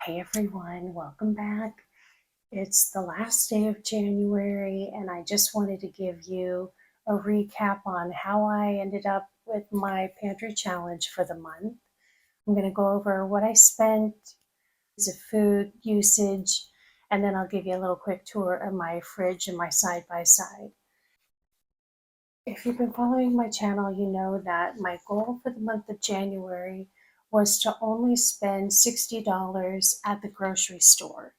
Hey everyone, welcome back. It's the last day of January, and I just wanted to give you a recap on how I ended up with my pantry challenge for the month. I'm going to go over what I spent as a food usage, and then I'll give you a little quick tour of my fridge and my side by side. If you've been following my channel, you know that my goal for the month of January was to only spend $60 at the grocery store.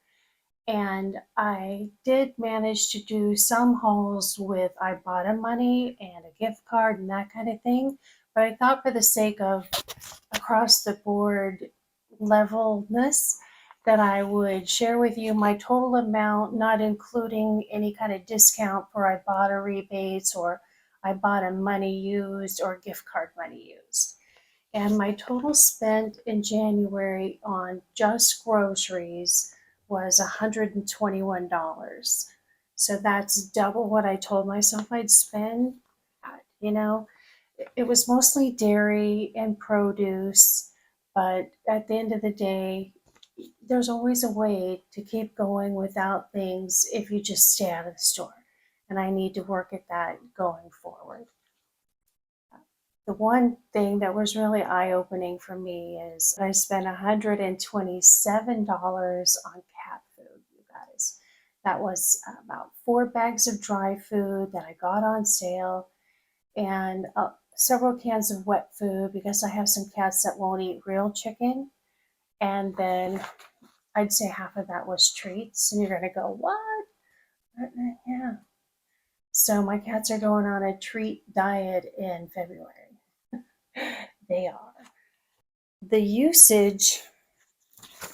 And I did manage to do some hauls with Ibotta money and a gift card and that kind of thing. But I thought for the sake of across the board levelness that I would share with you my total amount, not including any kind of discount for Ibotta rebates or Ibotta money used or gift card money used. And my total spent in January on just groceries was $121. So that's double what I told myself I'd spend. You know, it was mostly dairy and produce, but at the end of the day, there's always a way to keep going without things if you just stay out of the store. And I need to work at that going forward. The one thing that was really eye-opening for me is I spent $127 on cat food, you guys. That was about 4 bags of dry food that I got on sale and several cans of wet food because I have some cats that won't eat real chicken. And then I'd say half of that was treats. And you're going to go, what? Yeah. So my cats are going on a treat diet in February. They are. The usage,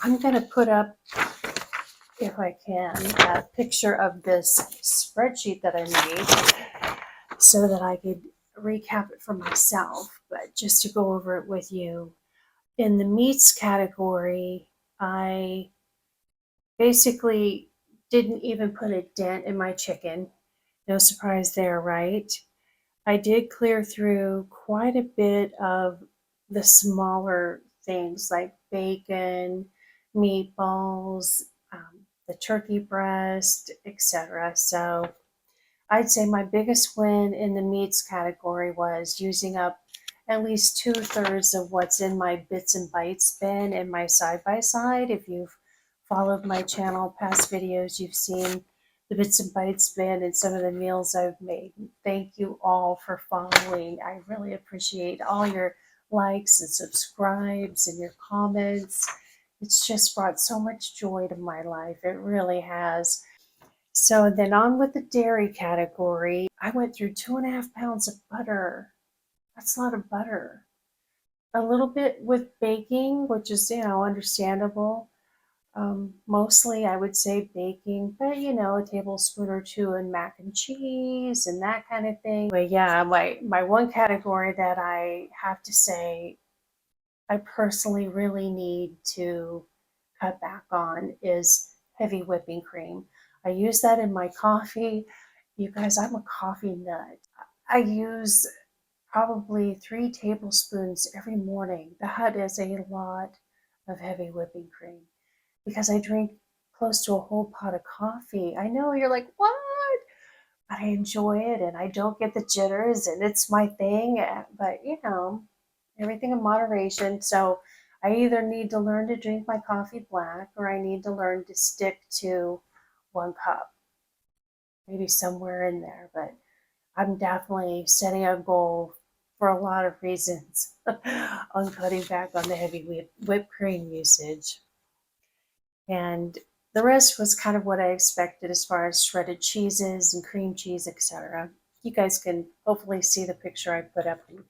I'm going to put up, if I can, a picture of this spreadsheet that I made so that I could recap it for myself, but just to go over it with you. In the meats category, I basically didn't even put a dent in my chicken. No surprise there, right? I did clear through quite a bit of the smaller things like bacon, meatballs, the turkey breast, etc. So I'd say my biggest win in the meats category was using up at least 2/3 of what's in my bits and bites bin in my side by side. If you've followed my channel, past videos, you've seen the bits and bites bin and some of the meals I've made. Thank you all for following. I really appreciate all your likes and subscribes and your comments. It's just brought so much joy to my life. It really has. So then on with the dairy category, I went through 2.5 pounds of butter. That's a lot of butter. A little bit with baking, which is, understandable. Mostly I would say baking, but a tablespoon or two in mac and cheese and that kind of thing. But yeah, my one category that I have to say I personally really need to cut back on is heavy whipping cream. I use that in my coffee. You guys, I'm a coffee nut. I use probably 3 tablespoons every morning. That is a lot of heavy whipping cream because I drink close to a whole pot of coffee. I know you're like, what? But I enjoy it and I don't get the jitters and it's my thing. But everything in moderation. So I either need to learn to drink my coffee black or I need to learn to stick to 1 cup, maybe somewhere in there. But I'm definitely setting a goal for a lot of reasons on cutting back on the heavy whipped cream usage. And the rest was kind of what I expected as far as shredded cheeses and cream cheese, etc. You guys can hopefully see the picture I put up and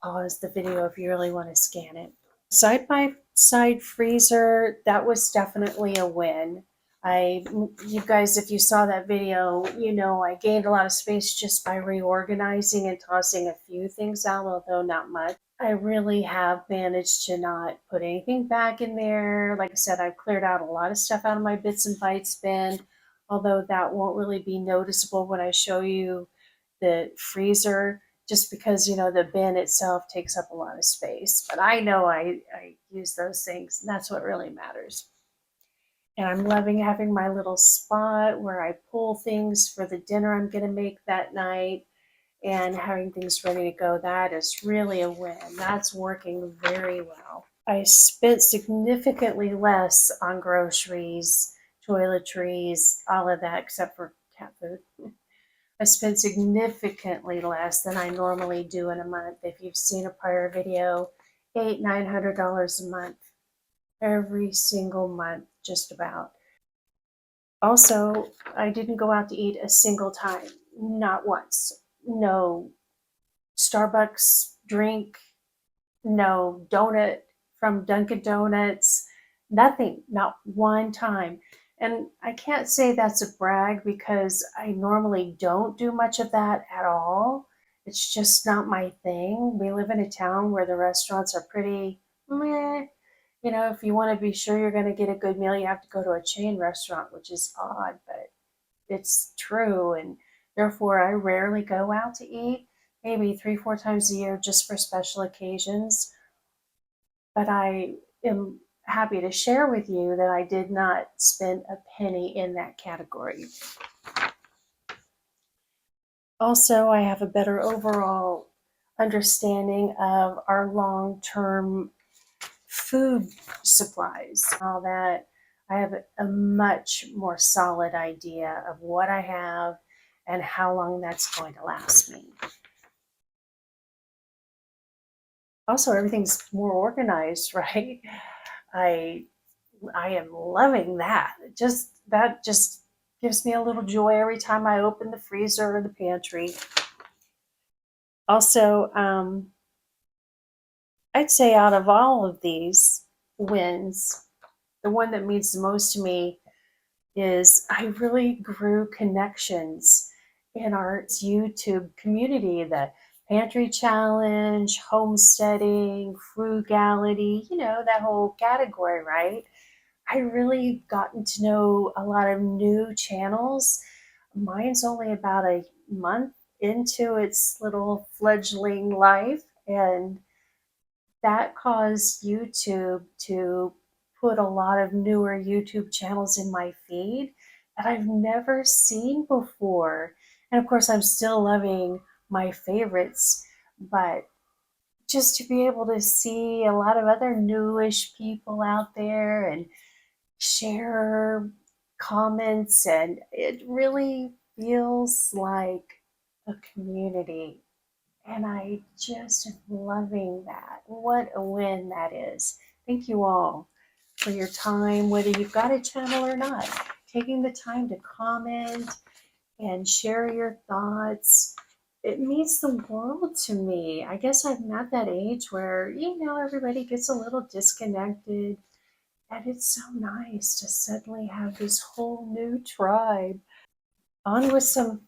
pause the video if you really want to scan it. Side by side freezer, that was definitely a win. You guys, if you saw that video, I gained a lot of space just by reorganizing and tossing a few things out, although not much. I really have managed to not put anything back in there. Like I said, I've cleared out a lot of stuff out of my bits and bites bin, although that won't really be noticeable when I show you the freezer, just because the bin itself takes up a lot of space. But I know I use those things, and that's what really matters. And I'm loving having my little spot where I pull things for the dinner I'm going to make that night and having things ready to go. That is really a win. That's working very well. I spent significantly less on groceries, toiletries, all of that, except for cat food. I spent significantly less than I normally do in a month. If you've seen a prior video, $900 a month, every single month, just about. Also, I didn't go out to eat a single time, not once. No Starbucks drink, no donut from Dunkin' Donuts, nothing, not one time. And I can't say that's a brag because I normally don't do much of that at all. It's just not my thing. We live in a town where the restaurants are pretty meh. You know, if you want to be sure you're going to get a good meal, you have to go to a chain restaurant, which is odd, but it's true. And therefore, I rarely go out to eat, maybe 3, 4 times a year just for special occasions. But I am happy to share with you that I did not spend a penny in that category. Also, I have a better overall understanding of our long term food supplies, all that. I have a much more solid idea of what I have and how long that's going to last me. Also, everything's more organized, right? I I am loving that. That just gives me a little joy every time I open the freezer or the pantry. Also, I'd say out of all of these wins, the one that means the most to me is I really grew connections in our YouTube community, the pantry challenge, homesteading, frugality, that whole category, right? I really gotten to know a lot of new channels. Mine's only about a month into its little fledgling life, and that caused YouTube to put a lot of newer YouTube channels in my feed that I've never seen before. And of course, I'm still loving my favorites, but just to be able to see a lot of other newish people out there and share comments, and it really feels like a community. And I just am loving that. What a win that is. Thank you all for your time, whether you've got a channel or not, taking the time to comment and share your thoughts. It means the world to me. I guess I'm at that age where, everybody gets a little disconnected. And it's so nice to suddenly have this whole new tribe. On with some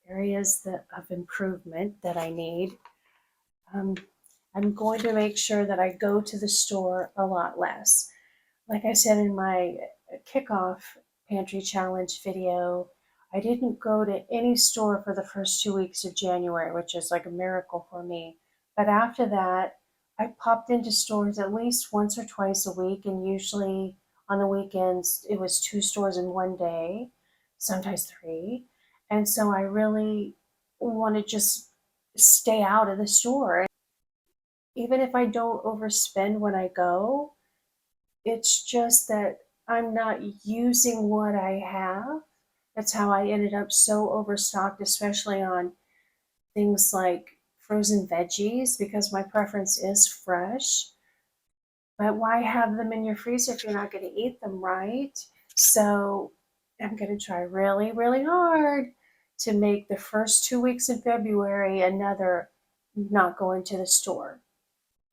areas of improvement that I need. Um, I'm going to make sure that I go to the store a lot less. Like I said in my kickoff pantry challenge video, I didn't go to any store for the first 2 weeks of January, which is like a miracle for me. But after that, I popped into stores at least once or twice a week, and usually on the weekends, it was 2 stores in one day, sometimes three. And so I really want to just stay out of the store. Even if I don't overspend when I go, it's just that I'm not using what I have. That's how I ended up so overstocked, especially on things like frozen veggies, because my preference is fresh. But why have them in your freezer if you're not going to eat them, right? So I'm going to try really, really hard to make the first 2 weeks in February another not going to the store.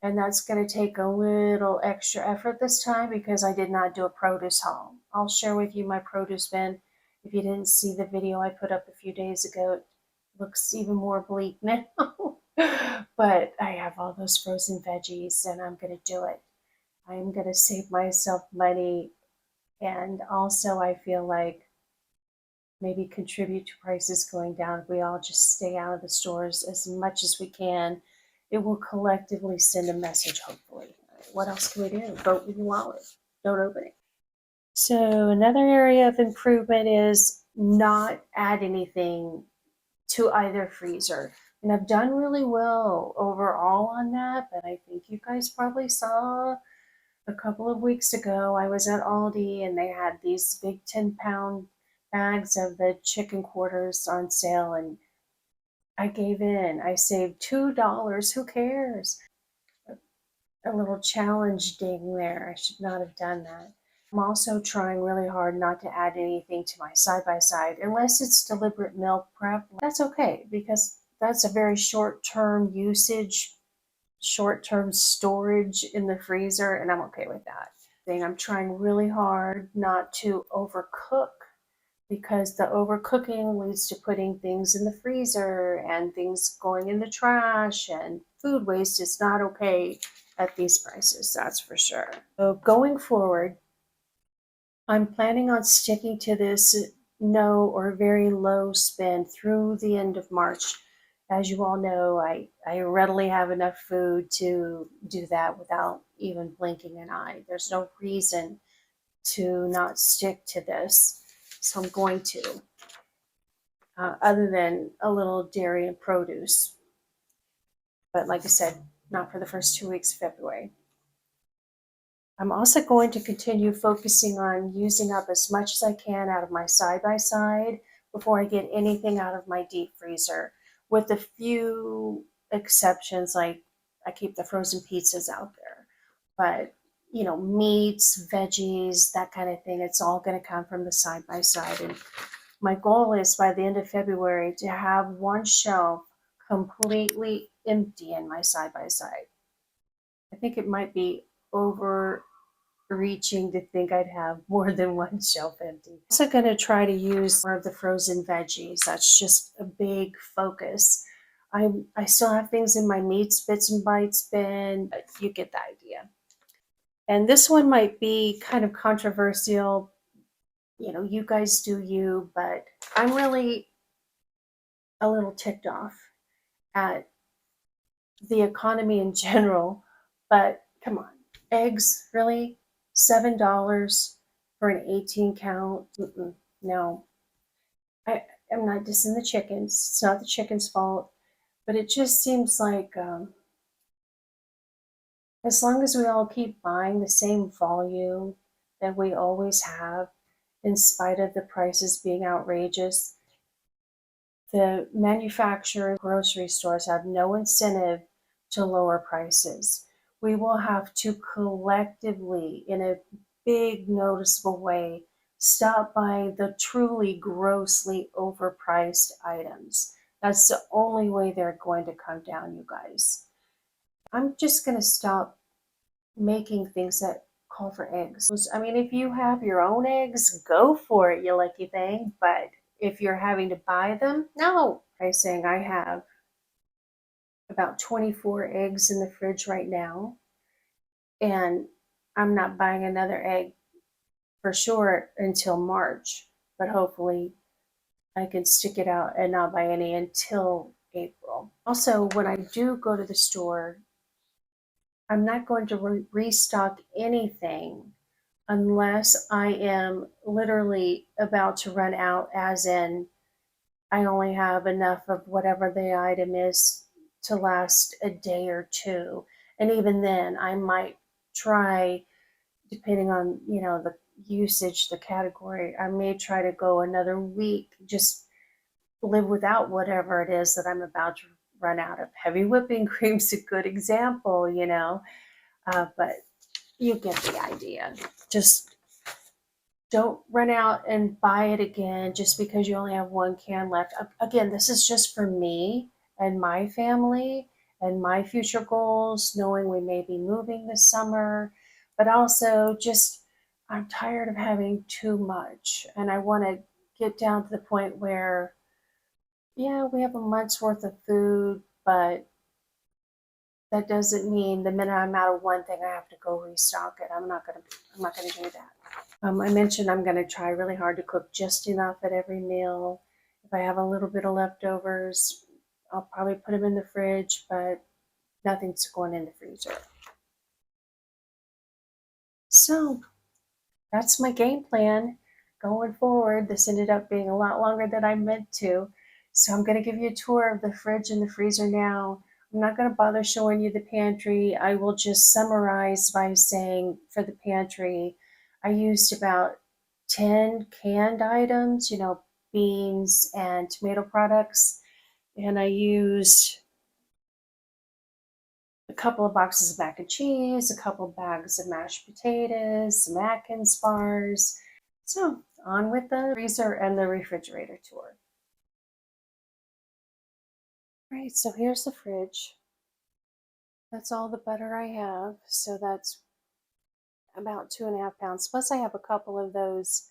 And that's going to take a little extra effort this time because I did not do a produce haul. I'll share with you my produce bin. If you didn't see the video I put up a few days ago, it looks even more bleak now. But I have all those frozen veggies and I'm going to do it. I'm going to save myself money. And also, I feel like maybe contribute to prices going down if we all just stay out of the stores as much as we can. It will collectively send a message, hopefully. What else can we do? Vote with your wallet. Don't open it. So another area of improvement is not add anything to either freezer. And I've done really well overall on that, but I think you guys probably saw a couple of weeks ago, I was at Aldi and they had these big 10-pound bags of the chicken quarters on sale, and I gave in. I saved $2. Who cares? A little challenge ding there. I should not have done that. I'm also trying really hard not to add anything to my side by side unless it's deliberate meal prep. That's okay because that's a very short term usage, short term storage in the freezer, and I'm okay with that. I'm trying really hard not to overcook because the overcooking leads to putting things in the freezer and things going in the trash, and food waste is not okay at these prices, that's for sure. So going forward, I'm planning on sticking to this no or very low spend through the end of March. As you all know, I readily have enough food to do that without even blinking an eye. There's no reason to not stick to this. So I'm going to, other than a little dairy and produce. But like I said, not for the first 2 weeks of February. I'm also going to continue focusing on using up as much as I can out of my side by side before I get anything out of my deep freezer, with a few exceptions, like I keep the frozen pizzas out there. But, meats, veggies, that kind of thing, it's all going to come from the side by side. And my goal is by the end of February to have one shelf completely empty in my side by side. I think it might be overreaching to think I'd have more than one shelf empty. I'm also going to try to use more of the frozen veggies. That's just a big focus. I still have things in my meats, bits and bites bin, but you get the idea. And this one might be kind of controversial. You guys do you, but I'm really a little ticked off at the economy in general. But come on, eggs, really? $7 for an 18 count? No. I'm not dissing the chickens. It's not the chicken's fault. But it just seems like as long as we all keep buying the same volume that we always have, in spite of the prices being outrageous, the manufacturers, grocery stores have no incentive to lower prices. We will have to collectively, in a big, noticeable way, stop buying the truly grossly overpriced items. That's the only way they're going to come down, you guys. I'm just going to stop making things that call for eggs. I mean, if you have your own eggs, go for it, you lucky thing. But if you're having to buy them, no. I'm saying I have about 24 eggs in the fridge right now, and I'm not buying another egg for sure until March, but hopefully I can stick it out and not buy any until April. Also, when I do go to the store, I'm not going to restock anything unless I am literally about to run out, as in I only have enough of whatever the item is to last a day or two. And even then, I might try, depending on, the usage, the category, I may try to go another week, just live without whatever it is that I'm about to run out of. Heavy whipping cream's a good example, but you get the idea. Just don't run out and buy it again just because you only have one can left. Again, this is just for me and my family and my future goals, knowing we may be moving this summer, but also just I'm tired of having too much, and I want to get down to the point where, yeah, we have a month's worth of food, but that doesn't mean the minute I'm out of one thing, I have to go restock it. I'm not gonna do that. I mentioned I'm going to try really hard to cook just enough at every meal. If I have a little bit of leftovers, I'll probably put them in the fridge, but nothing's going in the freezer. So that's my game plan going forward. This ended up being a lot longer than I meant to. So I'm going to give you a tour of the fridge and the freezer now. I'm not going to bother showing you the pantry. I will just summarize by saying for the pantry, I used about 10 canned items, beans and tomato products. And I used a couple of boxes of mac and cheese, a couple of bags of mashed potatoes, some Atkins bars. So on with the freezer and the refrigerator tour. All right, so here's the fridge. That's all the butter I have. So that's about 2.5 pounds. Plus I have a couple of those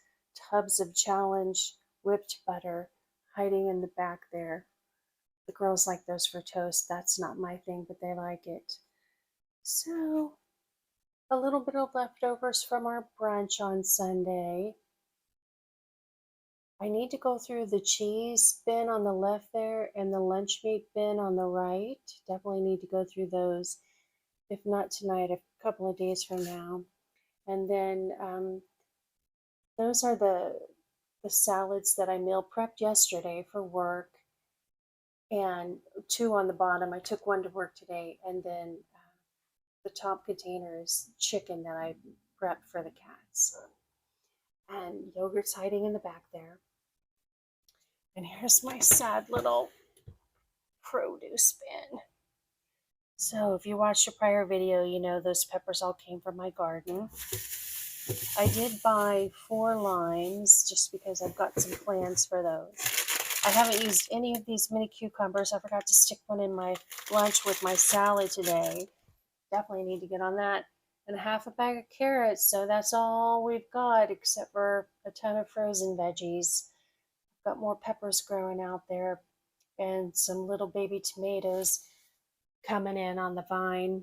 tubs of Challenge whipped butter hiding in the back there. The girls like those for toast. That's not my thing, but they like it. So a little bit of leftovers from our brunch on Sunday. I need to go through the cheese bin on the left there and the lunch meat bin on the right. Definitely need to go through those. If not tonight, a couple of days from now. And then those are the salads that I meal prepped yesterday for work, and two on the bottom. I took one to work today, and then the top container is chicken that I prepped for the cats. And yogurt's hiding in the back there. And here's my sad little produce bin. So if you watched a prior video, you know those peppers all came from my garden. I did buy 4 limes just because I've got some plans for those. I haven't used any of these mini cucumbers. I forgot to stick one in my lunch with my salad today. Definitely need to get on that. And a half a bag of carrots. So that's all we've got except for a ton of frozen veggies. I've got more peppers growing out there and some little baby tomatoes coming in on the vine.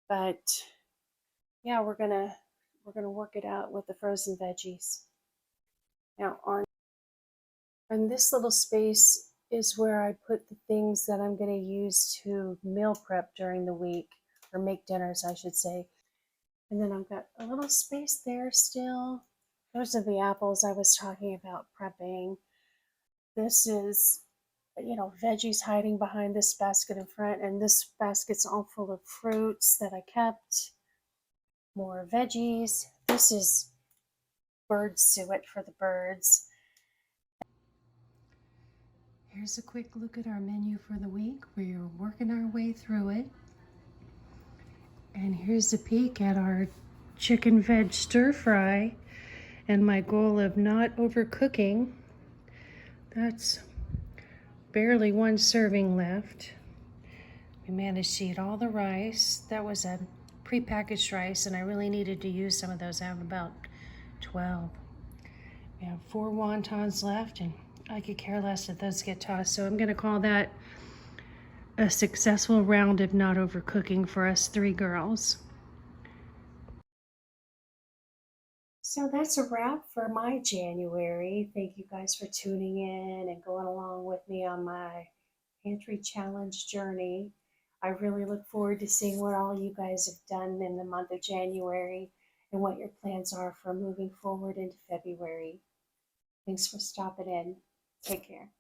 But yeah, we're gonna work it out with the frozen veggies. Now on this little space is where I put the things that I'm gonna use to meal prep during the week, or make dinners, I should say. And then I've got a little space there still. Those are the apples I was talking about prepping. This is, veggies hiding behind this basket in front, and this basket's all full of fruits that I kept. More veggies. This is bird suet for the birds. Here's a quick look at our menu for the week. We're working our way through it. And here's a peek at our chicken veg stir fry and my goal of not overcooking. That's barely 1 serving left. We managed to eat all the rice. That was a prepackaged rice, and I really needed to use some of those. I have about 12. We have 4 wontons left, and I could care less if those get tossed. So I'm going to call that a successful round of not overcooking for us 3 girls. So that's a wrap for my January. Thank you guys for tuning in and going along with me on my pantry challenge journey. I really look forward to seeing what all you guys have done in the month of January and what your plans are for moving forward into February. Thanks for stopping in. Take care.